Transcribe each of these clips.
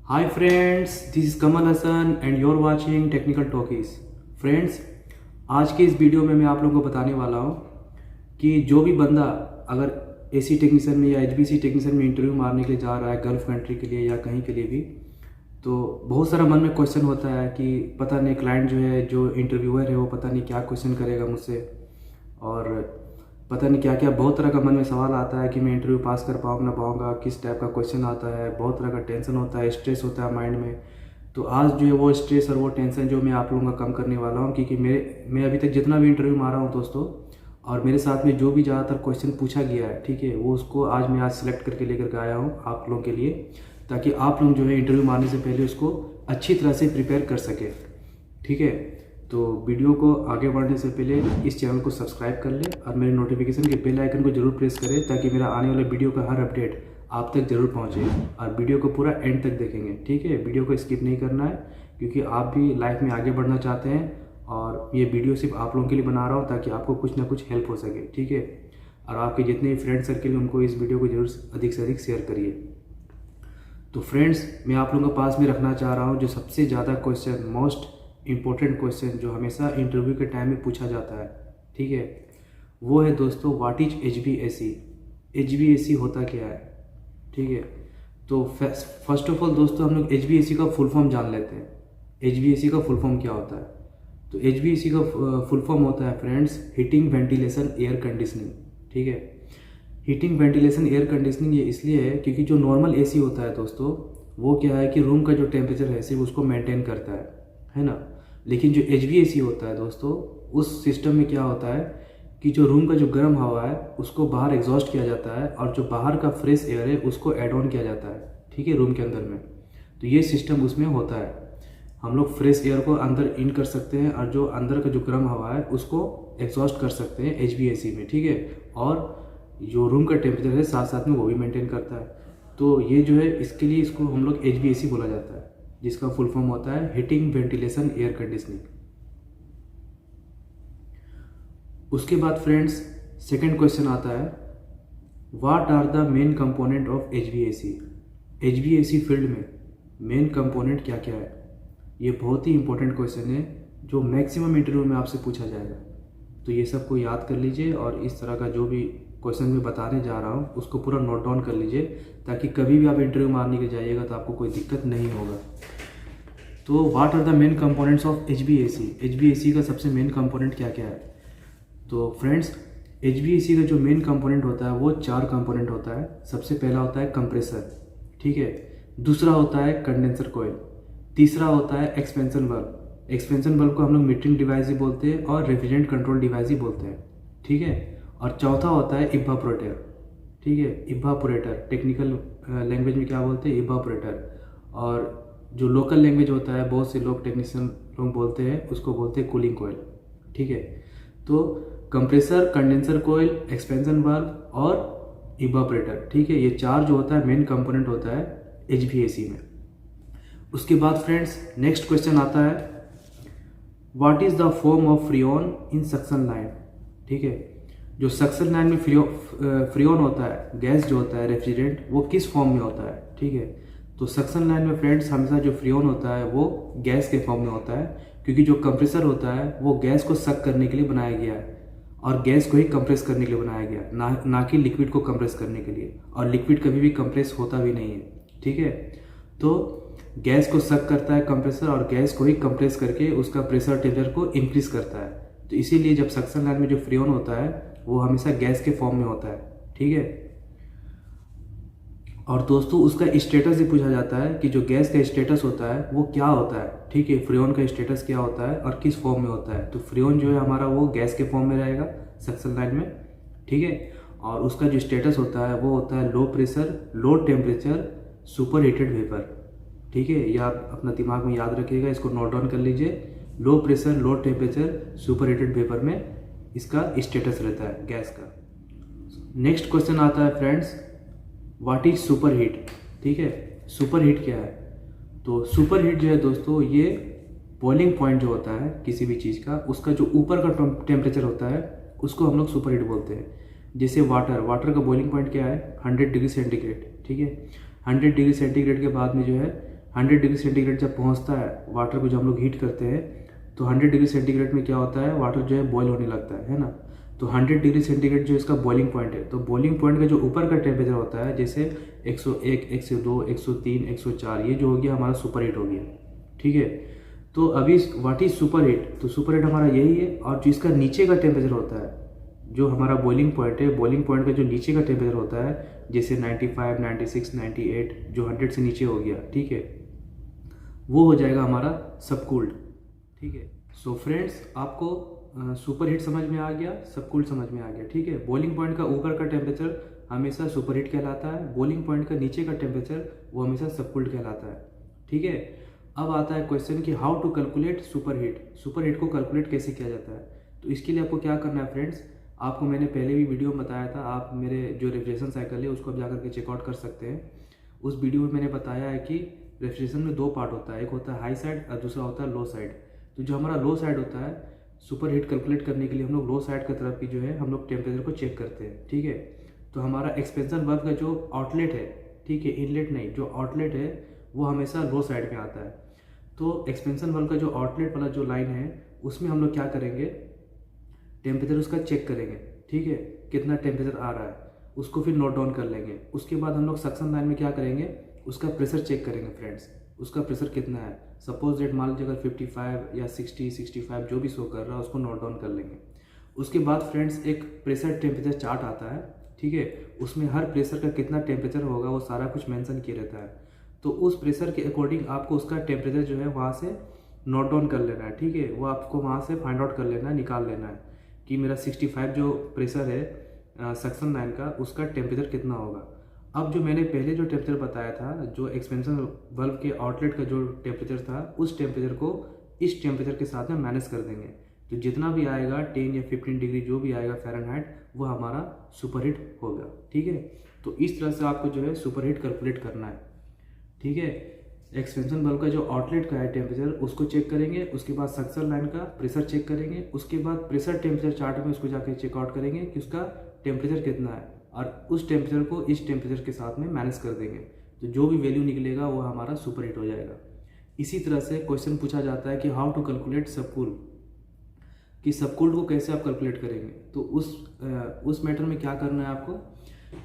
Hi friends, this is Kamal Hasan and you are watching Technical Talkies. Friends, आज के इस video में मैं आप लोगों को बताने वाला हूँ कि जो भी बंदा अगर एसी टेक्नीशियन में या एचबीसी टेक्नीशियन में इंटरव्यू मारने के लिए जा रहा है, गल्फ कंट्री के लिए या कहीं के लिए भी, तो बहुत सारा मन में क्वेश्चन होता है कि पता नहीं क्लाइंट जो है, जो इंटरव्यूअर है, वो पता नहीं क्या क्वेश्चन करेगा मुझसे, और पता नहीं क्या क्या बहुत तरह का मन में सवाल आता है कि मैं इंटरव्यू पास कर पाऊँगा ना पाऊँगा, किस टाइप का क्वेश्चन आता है, बहुत तरह का टेंशन होता है, स्ट्रेस होता है माइंड में। तो आज जो है वो स्ट्रेस और वो टेंशन जो मैं आप लोगों का कम करने वाला हूँ, क्योंकि मैं अभी तक जितना भी इंटरव्यू मारा हूँ दोस्तों, और मेरे साथ में जो भी ज़्यादातर क्वेश्चन पूछा गया है, ठीक है, वो उसको आज मैं सेलेक्ट करके लेकर के आया हूँ आप लोगों के लिए, ताकि आप लोग जो है इंटरव्यू मारने से पहले उसको अच्छी तरह से प्रिपेयर कर सके। ठीक है, तो वीडियो को आगे बढ़ने से पहले इस चैनल को सब्सक्राइब कर ले और मेरे नोटिफिकेशन के बेल आइकन को जरूर प्रेस करें, ताकि मेरा आने वाले वीडियो का हर अपडेट आप तक जरूर पहुंचे, और वीडियो को पूरा एंड तक देखेंगे। ठीक है, वीडियो को स्किप नहीं करना है, क्योंकि आप भी लाइफ में आगे बढ़ना चाहते हैं, और ये वीडियो सिर्फ आप लोगों के लिए बना रहा हूँ ताकि आपको कुछ ना कुछ हेल्प हो सके। ठीक है, और आपके जितने भी फ्रेंड सर्किल हैं उनको इस वीडियो को जरूर अधिक से अधिक शेयर करिए। तो फ्रेंड्स, मैं आप लोगों के पास में रखना चाह रहा हूँ जो सबसे ज़्यादा क्वेश्चन, मोस्ट इम्पोर्टेंट क्वेश्चन जो हमेशा इंटरव्यू के टाइम में पूछा जाता है, ठीक है, वो है दोस्तों, व्हाट इज HVAC। HVAC होता क्या है? ठीक है, तो फर्स्ट ऑफ ऑल दोस्तों हम लोग HVAC का फुल फॉर्म जान लेते हैं। HVAC का फुल फॉर्म क्या होता है? तो HVAC का फुल फॉर्म होता है friends, heating ventilation air conditioning. ठीक है, हीटिंग वेंटिलेशन एयर कंडीशनिंग ये इसलिए है क्योंकि जो नॉर्मल AC होता है दोस्तों, वो क्या है कि रूम का जो टेम्परेचर है सिर्फ उसको मेंटेन करता है ना। लेकिन जो HVAC होता है दोस्तों, उस सिस्टम में क्या होता है कि जो रूम का जो गर्म हवा है उसको बाहर एग्जॉस्ट किया जाता है, और जो बाहर का फ्रेश एयर है उसको ऐड ऑन किया जाता है, ठीक है, रूम के अंदर में। तो ये सिस्टम उसमें होता है, हम लोग फ्रेश एयर को अंदर इन कर सकते हैं, और जो अंदर का जो गर्म हवा है उसको एग्जॉस्ट कर सकते हैं HVAC में। ठीक है, और जो रूम का टेम्परेचर है साथ साथ में वो भी मेंटेन करता है। तो ये जो है, इसके लिए इसको हम लोग HVAC बोला जाता है, जिसका फुल फॉर्म होता है हीटिंग वेंटिलेशन एयर कंडीशनिंग। उसके बाद फ्रेंड्स, सेकंड क्वेश्चन आता है, what are the main component of HVAC। HVAC field में मेन कंपोनेंट क्या क्या है? ये बहुत ही इंपॉर्टेंट क्वेश्चन है जो मैक्सिमम इंटरव्यू में आपसे पूछा जाएगा। तो ये सबको याद कर लीजिए, और इस तरह का जो भी क्वेश्चन मैं बताने जा रहा हूँ उसको पूरा नोट डाउन कर लीजिए, ताकि कभी भी आप इंटरव्यू मारने के जाइएगा तो आपको कोई दिक्कत नहीं होगा। तो what are the main components of HVAC। HVAC का सबसे मेन कंपोनेंट क्या क्या है? तो फ्रेंड्स, HVAC का जो मेन कंपोनेंट होता है वो 4 कंपोनेंट होता है। सबसे पहला होता है कंप्रेसर, ठीक है, दूसरा होता है कंडेंसर कॉइल, तीसरा होता है एक्सपेंशन बल्ब। एक्सपेंशन बल्ब को हम लोग मीटरिंग डिवाइस ही बोलते हैं और रेफ्रिजरेंट कंट्रोल डिवाइस ही बोलते हैं, ठीक है, और चौथा होता है इवापोरेटर। ठीक है, इवापोरेटर टेक्निकल लैंग्वेज में क्या बोलते हैं? इवापोरेटर। और जो लोकल लैंग्वेज होता है, बहुत से लोग टेक्नीशियन लोग बोलते हैं, उसको बोलते हैं कूलिंग कॉइल। ठीक है, तो compressor, condenser coil, expansion bulb और इवापोरेटर, ठीक है, ये 4 जो होता है मेन कंपोनेंट होता है HVAC में। उसके बाद फ्रेंड्स, नेक्स्ट क्वेश्चन आता है, what is the form of freon in suction line. ठीक है, जो सक्शन लाइन में फ्रीऑन होता है, गैस जो होता है रेफ्रिजरेंट, वो किस फॉर्म में होता है? ठीक है, तो सक्शन लाइन में फ्रेंड्स हमेशा जो फ्रीऑन होता है वो गैस के फॉर्म में होता है, क्योंकि जो कंप्रेसर होता है वो गैस को सक करने के लिए बनाया गया है, और गैस को ही कंप्रेस करने के लिए बनाया गया, ना कि लिक्विड को कंप्रेस करने के लिए, और लिक्विड कभी भी कंप्रेस होता भी नहीं है। ठीक है, तो गैस को सक करता है कंप्रेसर, और गैस को ही कंप्रेस करके उसका प्रेशर टेम्परेचर को इंक्रीज करता है। तो इसीलिए जब सक्शन लाइन में जो फ्रीऑन होता है वो हमेशा गैस के फॉर्म में होता है। ठीक है, और दोस्तों उसका स्टेटस भी पूछा जाता है कि जो गैस का स्टेटस होता है वो क्या होता है। ठीक है, फ्रीऑन का स्टेटस क्या होता है और किस फॉर्म में होता है? तो फ्रीऑन जो है हमारा वो गैस के फॉर्म में रहेगा सक्शन लाइन में। ठीक है, और उसका जो स्टेटस होता है वो होता है low pressure, low temperature, super heated vapour. ठीक है, ये आप अपना दिमाग में याद रखिएगा, इसको नोट डाउन कर लीजिए। Low pressure, low temperature, super heated vapour में इसका स्टेटस रहता है गैस का। नेक्स्ट क्वेश्चन आता है friends, what is super heat. ठीक है, सुपर हीट क्या है? तो सुपर हीट जो है दोस्तों, ये बॉइलिंग पॉइंट जो होता है किसी भी चीज़ का, उसका जो ऊपर का टेम्परेचर होता है उसको हम लोग सुपर हीट बोलते हैं। जैसे वाटर का बॉइलिंग पॉइंट क्या है? 100 डिग्री सेंटीग्रेड। ठीक है, 100 डिग्री सेंटीग्रेड के बाद में जो है 100 डिग्री सेंटीग्रेड जब पहुंचता है वाटर को, जब हम लोग हीट करते हैं तो 100 डिग्री सेंटीग्रेड में क्या होता है, वाटर जो है बॉयल होने लगता है ना। तो 100 डिग्री सेंटीग्रेड जो इसका बॉइलिंग पॉइंट है, तो बॉइलिंग पॉइंट का जो ऊपर का टेम्परेचर होता है, जैसे 101, 102, 103, 104, ये जो हो गया हमारा सुपर हीट हो गया, ठीक है। तो अभी व्हाट इज सुपर हीट, तो सुपर हीट हमारा यही है। और जो इसका नीचे का टेम्परेचर होता है, जो हमारा बॉइलिंग पॉइंट है, बॉइलिंग पॉइंट का जो नीचे का टेम्परेचर होता है, जैसे 95, 96, 98, जो 100 से नीचे हो गया, ठीक है, वो हो जाएगा हमारा सबकूल्ड, ठीक है। सो फ्रेंड्स, आपको सुपर हीट समझ में आ गया, सबकूल्ड समझ में आ गया, ठीक है। बॉइलिंग पॉइंट का ऊपर का टेम्परेचर हमेशा सुपर हीट कहलाता है, बॉइलिंग पॉइंट का नीचे का टेम्परेचर वो हमेशा सबकूल्ड कहलाता है, ठीक है। अब आता है क्वेश्चन कि how to calculate super heat, super heat को कैलकुलेट कैसे किया जाता है। तो इसके लिए आपको क्या करना है फ्रेंड्स, आपको मैंने पहले भी वीडियो में बताया था, आप मेरे जो रेफ्रिजरेशन साइकिल है उसको आप जाकर के चेकआउट कर सकते हैं। उस वीडियो में मैंने बताया है कि रेफ्रिजरेशन में 2 पार्ट होता है, एक होता है हाई साइड और दूसरा होता है लो साइड। तो जो हमारा लो साइड होता है, सुपर हीट कैलकुलेट करने के लिए हम लोग लो साइड की तरफ की जो है हम लोग टेम्परेचर को चेक करते हैं, ठीक है। तो हमारा एक्सपेंशन वाल्व का जो आउटलेट है, ठीक है, इनलेट नहीं, जो आउटलेट है वो हमेशा लो साइड में आता है। तो एक्सपेंशन वाल्व का जो आउटलेट वाला जो लाइन है, उसमें हम लोग क्या करेंगे, टेम्परेचर उसका चेक करेंगे, ठीक है, कितना टेम्परेचर आ रहा है, उसको फिर नोट डाउन कर लेंगे। उसके बाद हम लोग सक्शन लाइन में क्या करेंगे, उसका प्रेशर चेक करेंगे फ्रेंड्स, उसका प्रेशर कितना है। सपोज डेट मान लीजिए अगर 55 या 60, 65 जो भी शो कर रहा है उसको नोट डाउन कर लेंगे। उसके बाद फ्रेंड्स एक प्रेशर टेम्परेचर चार्ट आता है, ठीक है, उसमें हर प्रेशर का कितना टेम्परेचर होगा वो सारा कुछ मेंशन किया रहता है। तो उस प्रेशर के अकॉर्डिंग आपको उसका टेम्परेचर जो है वहाँ से नोट डाउन कर लेना है, ठीक है। वो आपको वहाँ से फाइंड आउट कर लेना है, निकाल लेना है कि मेरा 65 जो प्रेशर है सक्शन लाइन का, उसका टेम्परेचर कितना होगा। अब जो मैंने पहले जो टेम्परेचर बताया था, जो एक्सपेंशन वाल्व के आउटलेट का जो टेम्परेचर था, उस टेम्परेचर को इस टेम्परेचर के साथ में माइनस कर देंगे। तो जितना भी आएगा 10 या 15 डिग्री जो भी आएगा फ़ारेनहाइट, वो हमारा सुपर हीट होगा, ठीक है। तो इस तरह से आपको जो है सुपर हीट कैलकुलेट करना है, ठीक है। एक्सपेंशन वाल्व का जो आउटलेट का है टेम्परेचर, उसको चेक करेंगे। उसके बाद सक्शन लाइन का प्रेशर चेक करेंगे। उसके बाद प्रेशर टेम्परेचर चार्ट में उसको जाकर चेकआउट करेंगे कि उसका टेम्परेचर कितना है, और उस टेम्परेचर को इस टेम्परेचर के साथ में माइनस कर देंगे। तो जो भी वैल्यू निकलेगा वो हमारा सुपर हीट हो जाएगा। इसी तरह से क्वेश्चन पूछा जाता है कि हाउ टू कैलकुलेट सबकूल, कि सबकूल्ड को कैसे आप कैलकुलेट करेंगे। तो उस मैटर में क्या करना है आपको,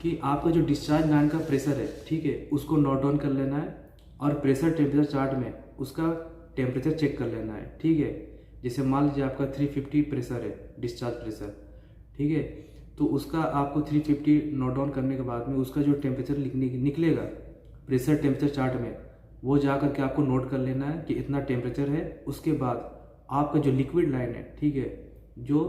कि आपका जो डिस्चार्ज लाइन का प्रेशर है, ठीक है, उसको नोट डाउन कर लेना है, और प्रेशर टेम्परेचर चार्ट में उसका टेम्परेचर चेक कर लेना है, ठीक है। जैसे मान लीजिए आपका 350 प्रेशर है, डिस्चार्ज प्रेशर, ठीक है, तो उसका आपको 350 नोट डाउन करने के बाद में उसका जो टेम्परेचर निकलेगा प्रेशर टेम्परेचर चार्ट में, वो जा करके आपको नोट कर लेना है कि इतना टेम्परेचर है। उसके बाद आपका जो लिक्विड लाइन है, ठीक है, जो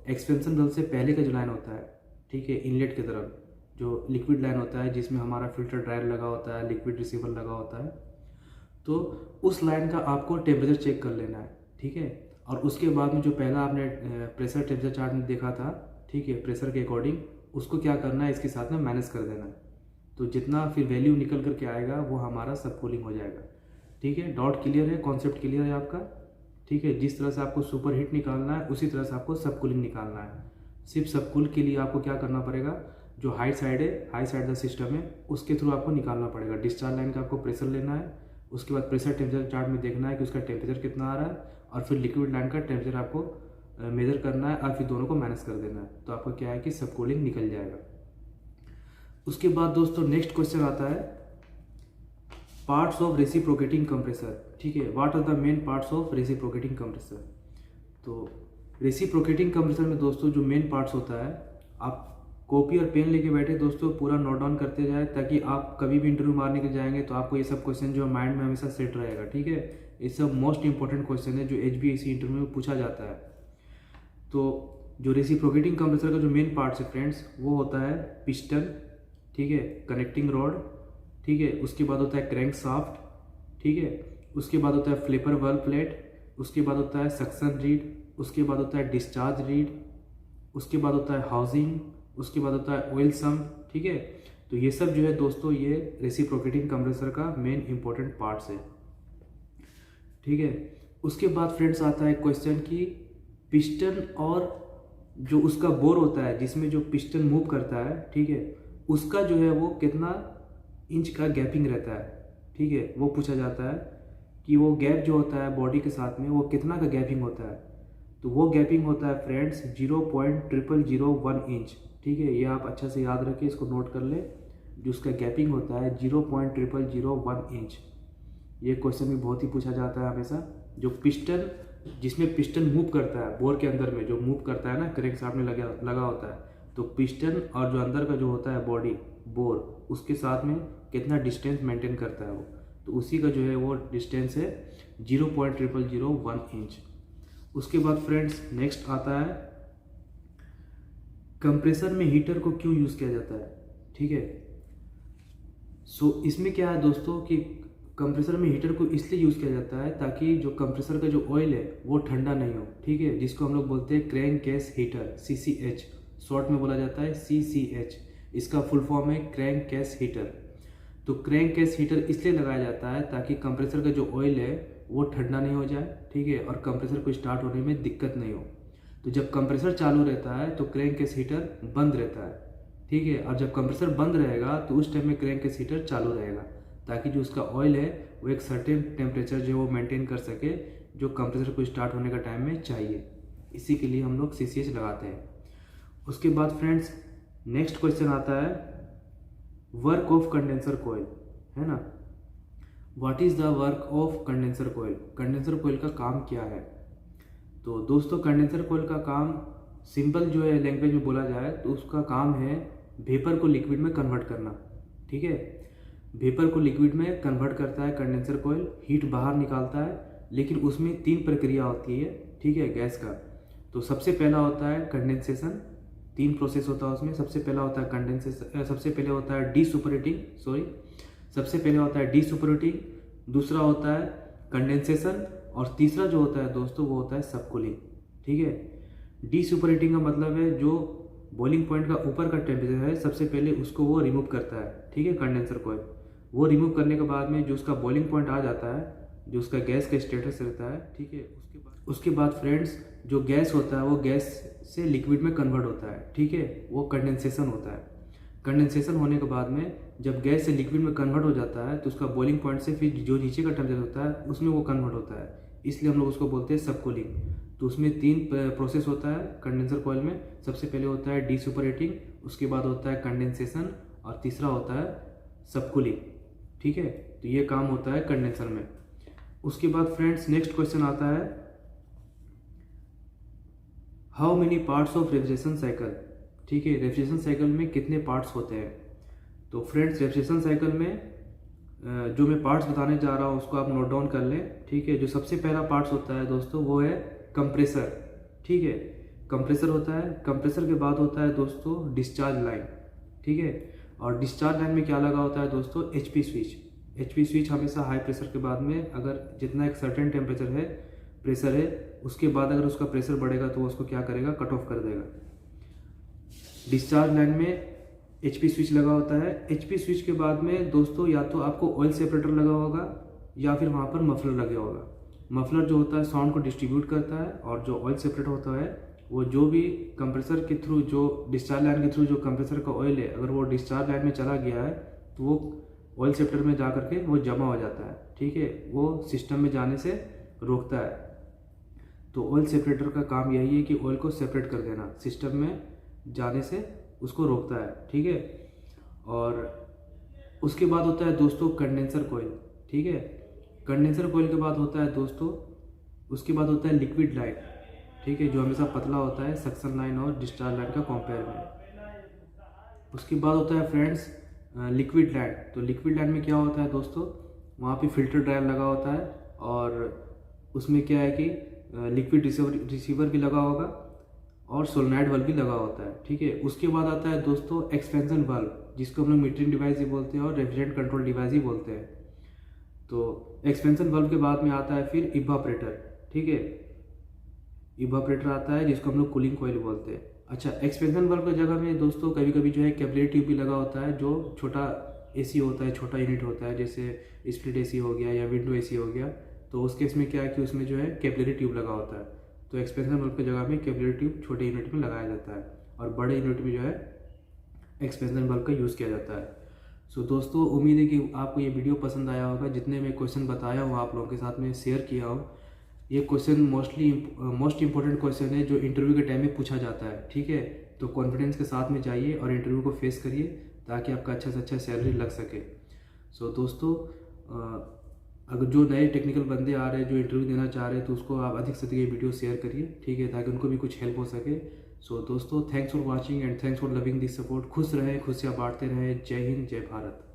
एक्सपेंशन वाल्व से पहले का जो लाइन होता है, ठीक है, इनलेट की तरफ जो लिक्विड लाइन होता है, जिसमें हमारा फिल्टर ड्रायर लगा होता है, लिक्विड रिसीवर लगा होता है, तो उस लाइन का आपको टेम्परेचर चेक कर लेना है, ठीक है। और उसके बाद में जो पहला आपने प्रेशर टेम्परेचर चार्ट में देखा था, ठीक है, प्रेशर के अकॉर्डिंग उसको क्या करना है, इसके साथ में माइनस कर देना है। तो जितना फिर वैल्यू निकल करके आएगा वो हमारा सबकूलिंग हो जाएगा, ठीक है। डाउट क्लियर है, कॉन्सेप्ट क्लियर है आपका, ठीक है। जिस तरह से आपको सुपर हीट निकालना है उसी तरह से आपको सबकूलिंग निकालना है। सिर्फ सबकूल के लिए आपको क्या करना पड़ेगा, जो हाई साइड है, हाई साइड का सिस्टम है, उसके थ्रू आपको निकालना पड़ेगा। डिस्चार्ज लाइन का आपको प्रेशर लेना है, उसके बाद प्रेशर टेम्परेचर चार्ट में देखना है कि उसका टेम्परेचर कितना आ रहा है, और फिर लिक्विड लाइन का टेम्परेचर आपको मेजर करना है, और फिर दोनों को माइनस कर देना है। तो आपको क्या है कि सबकूलिंग निकल जाएगा। उसके बाद दोस्तों नेक्स्ट क्वेश्चन आता है पार्ट्स ऑफ रेसिप्रोकेटिंग कंप्रेसर, ठीक है। What are the main parts of reciprocating compressor. तो रेसिप्रोकेटिंग कंप्रेसर में दोस्तों जो मेन पार्ट्स होता है, आप कॉपी और पेन लेके बैठे दोस्तों, पूरा नोट डाउन करते जाए, ताकि आप कभी भी इंटरव्यू मारने के जाएंगे तो आपको ये सब क्वेश्चन जो माइंड में हमेशा सेट रहेगा, ठीक है। ये सब मोस्ट इंपॉर्टेंट क्वेश्चन है जो HBAC इंटरव्यू में पूछा जाता है। तो जो रेसिप्रोकेटिंग कंप्रेसर का जो मेन पार्ट्स है फ्रेंड्स, वो होता है पिस्टन, ठीक है, कनेक्टिंग रॉड, ठीक है, उसके बाद होता है क्रैंक शाफ्ट, ठीक है, उसके बाद होता है फ्लिपर वाल्व प्लेट, उसके बाद होता है सक्शन रीड, उसके बाद होता है डिस्चार्ज रीड, उसके बाद होता है हाउसिंग, उसके बाद होता है ऑयल सम्प, ठीक है। तो ये सब जो है दोस्तों ये रेसिप्रोकेटिंग कंप्रेसर का मेन इंपॉर्टेंट पार्ट्स है, ठीक है। उसके बाद फ्रेंड्स आता है क्वेश्चन कि पिस्टन और जो उसका बोर होता है जिसमें जो पिस्टन मूव करता है, ठीक है, उसका जो है वो कितना इंच का गैपिंग रहता है, ठीक है, वो पूछा जाता है कि वो गैप जो होता है बॉडी के साथ में वो कितना का गैपिंग होता है। तो वो गैपिंग होता है फ्रेंड्स 0.0001 इंच। ठीक है, ये आप अच्छा से याद रखिए, इसको नोट कर ले। जो उसका गैपिंग होता है 0.0001 इंच। ये क्वेश्चन भी बहुत ही पूछा जाता है हमेशा। जो पिस्टन, जिसमें पिस्टन मूव करता है बोर के अंदर में, जो मूव करता है ना, क्रैंक शाफ्ट में लगा होता है, तो पिस्टन और जो अंदर का जो होता है बॉडी बोर, उसके साथ में कितना डिस्टेंस मेंटेन करता है वो, तो उसी का जो है वो डिस्टेंस है 0.0001 इंच। उसके बाद फ्रेंड्स नेक्स्ट आता है कंप्रेसर में हीटर को क्यों यूज़ किया जाता है। ठीक है, सो इसमें क्या है दोस्तों कि कंप्रेसर में हीटर को इसलिए यूज़ किया जाता है ताकि जो कंप्रेसर का जो ऑयल है वो ठंडा नहीं हो। ठीक है, जिसको हम लोग बोलते हैं crank case heater, CCH, short में बोला जाता है CCH। इसका फुल फॉर्म है क्रैंक केस हीटर। तो क्रैंक केस हीटर इसलिए लगाया जाता है ताकि कंप्रेसर का जो ऑयल है वो ठंडा नहीं हो जाए। ठीक है, और कंप्रेसर को स्टार्ट होने में दिक्कत नहीं हो। तो जब कंप्रेसर चालू रहता है तो क्रैंक केस हीटर बंद रहता है। ठीक है, और जब कंप्रेसर बंद रहेगा तो उस टाइम में क्रैंक केस हीटर चालू रहेगा, ताकि जो उसका ऑयल है वो एक सर्टेन टेम्परेचर जो वो मेंटेन कर सके, जो कंप्रेसर को स्टार्ट होने का टाइम में चाहिए। इसी के लिए हम लोग CCH लगाते हैं। उसके बाद फ्रेंड्स नेक्स्ट क्वेश्चन आता है वर्क ऑफ कंडेंसर कोयल, है ना। What is the work of condenser coil. Condenser coil का काम क्या है। तो दोस्तों कंडेंसर कोयल का काम सिंपल जो है लैंग्वेज में बोला जाए तो उसका काम है वेपर को लिक्विड में कन्वर्ट करना। ठीक है, वेपर को लिक्विड में कन्वर्ट करता है कंडेंसर कोयल, हीट बाहर निकालता है, लेकिन उसमें 3 प्रक्रिया होती है। ठीक है, गैस का। तो सबसे पहला होता है कंडेंसेशन, 3 प्रोसेस होता है उसमें। सबसे पहला होता है कंडेंसेशन, सबसे पहले होता है डीसुपरेटिंग, दूसरा होता है कंडेंसेशन, और तीसरा जो होता है दोस्तों वो होता है सबकूलिंग। ठीक है, डीसुपरेटिंग का मतलब है जो बॉइलिंग पॉइंट का ऊपर का टेम्परेचर है सबसे पहले उसको वो रिमूव करता है। ठीक है, कंडेंसर कोयल वो रिमूव करने के बाद में जो उसका बॉइलिंग पॉइंट आ जाता है, जो उसका गैस का स्टेटस रहता है। ठीक है, उसके बाद फ्रेंड्स जो गैस होता है वो गैस से लिक्विड में कन्वर्ट होता है। ठीक है, वो कंडेंसेशन होता है। कंडेंसेशन होने के बाद में जब गैस से लिक्विड में कन्वर्ट हो जाता है तो उसका बॉइलिंग पॉइंट से फिर जो नीचे का टेम्परेचर होता है उसमें वो कन्वर्ट होता है, इसलिए हम लोग उसको बोलते हैं सबकूलिंग। तो उसमें 3 प्रोसेस होता है कंडेंसर कोयल में। सबसे पहले होता है डीसुपरेटिंग, उसके बाद होता है कंडेंसेशन, और तीसरा होता है सबकूलिंग। ठीक है, तो ये काम होता है कंडेंसर में। उसके बाद फ्रेंड्स नेक्स्ट क्वेश्चन आता है how many parts of refrigeration cycle. ठीक है, रेफ्रिजरेशन साइकिल में कितने पार्ट्स होते हैं। तो फ्रेंड्स रेफ्रिजरेशन साइकिल में जो मैं पार्ट्स बताने जा रहा हूँ उसको आप नोट डाउन कर लें। ठीक है, जो सबसे पहला पार्ट्स होता है दोस्तों वो है कंप्रेसर। ठीक है, कंप्रेसर होता है। कंप्रेसर के बाद होता है दोस्तों डिस्चार्ज लाइन। ठीक है, और डिस्चार्ज लाइन में क्या लगा होता है दोस्तों HP स्विच। HP स्विच हमेशा हाई प्रेशर के बाद में, अगर जितना एक सर्टेन टेम्परेचर है प्रेशर है उसके बाद अगर उसका प्रेशर बढ़ेगा तो वो उसको क्या करेगा, कट ऑफ कर देगा। डिस्चार्ज लाइन में HP स्विच लगा होता है। HP स्विच के बाद में दोस्तों या तो आपको ऑयल सेपरेटर लगा होगा या फिर वहाँ पर मफलर लगे होगा। मफलर जो होता है साउंड को डिस्ट्रीब्यूट करता है, और जो ऑयल सेपरेटर होता है वो जो भी कंप्रेसर के थ्रू, जो डिस्चार्ज लाइन के थ्रू जो कंप्रेसर का ऑयल है अगर वो डिस्चार्ज लाइन में चला गया है तो वो ऑयल सेपरेटर में जा करके वो जमा हो जाता है। ठीक है, वो सिस्टम में जाने से रोकता है। तो ऑयल सेपरेटर का काम यही है कि ऑयल को सेपरेट कर देना, सिस्टम में जाने से उसको रोकता है। ठीक है, और उसके बाद होता है दोस्तों कंडेंसर कोयल। ठीक है, कंडेंसर कोयल के बाद होता है दोस्तों, उसके बाद होता है लिक्विड लाइन। ठीक है, जो हमेशा पतला होता है सक्शन लाइन और डिस्चार्ज लाइन का कंपेयर में। उसके बाद होता है फ्रेंड्स लिक्विड लाइन। तो लिक्विड लाइन में क्या होता है दोस्तों, वहाँ पे फिल्टर ड्रायर लगा होता है, और उसमें क्या है कि लिक्विड रिसीवर भी लगा होगा और सोलेनॉइड वाल्व भी लगा होता है। ठीक है, उसके बाद आता है दोस्तों एक्सपेंशन वाल्व, जिसको हम लोग मीटरिंग डिवाइस ही बोलते हैं और रेफ्रिजरेंट कंट्रोल डिवाइस ही बोलते हैं। तो एक्सपेंशन वाल्व के बाद में आता है फिर इवापोरेटर। ठीक है, इवापोरेटर आता है जिसको हम लोग कूलिंग कॉइल बोलते हैं। अच्छा, एक्सपेंशन वाल्व की जगह में दोस्तों कभी कभी जो है कैपिलरी ट्यूब भी लगा होता है, जो छोटा AC होता है, छोटा यूनिट होता है, जैसे स्प्लिट AC हो गया या विंडो AC हो गया। तो उस केस में क्या है कि उसमें जो है कैपिलरी ट्यूब लगा होता है। तो एक्सपेंशन वाल्व की जगह में कैपिलरी ट्यूब छोटे यूनिट में लगाया जाता है, और बड़े यूनिट में जो है एक्सपेंशन वाल्व का यूज़ किया जाता है। सो दोस्तों, उम्मीद है कि आपको ये वीडियो पसंद आया होगा। जितने मैं क्वेश्चन बताया हूँ आप लोगों के साथ में शेयर किया हूँ, ये क्वेश्चन मोस्ट इंपॉर्टेंट क्वेश्चन है जो इंटरव्यू के टाइम में पूछा जाता है। ठीक है, तो कॉन्फिडेंस के साथ में जाइए और इंटरव्यू को फेस करिए ताकि आपका अच्छा से अच्छा सैलरी लग सके। सो दोस्तों, अगर जो नए टेक्निकल बंदे आ रहे हैं जो इंटरव्यू देना चाह रहे हैं तो उसको आप अधिक से अधिक ये वीडियो शेयर करिए, ठीक है, ताकि उनको भी कुछ हेल्प हो सके। सो दोस्तों, thanks for watching and thanks for loving this support. खुश रहें, खुशियाँ बांटते रहें। जय हिंद, जय भारत।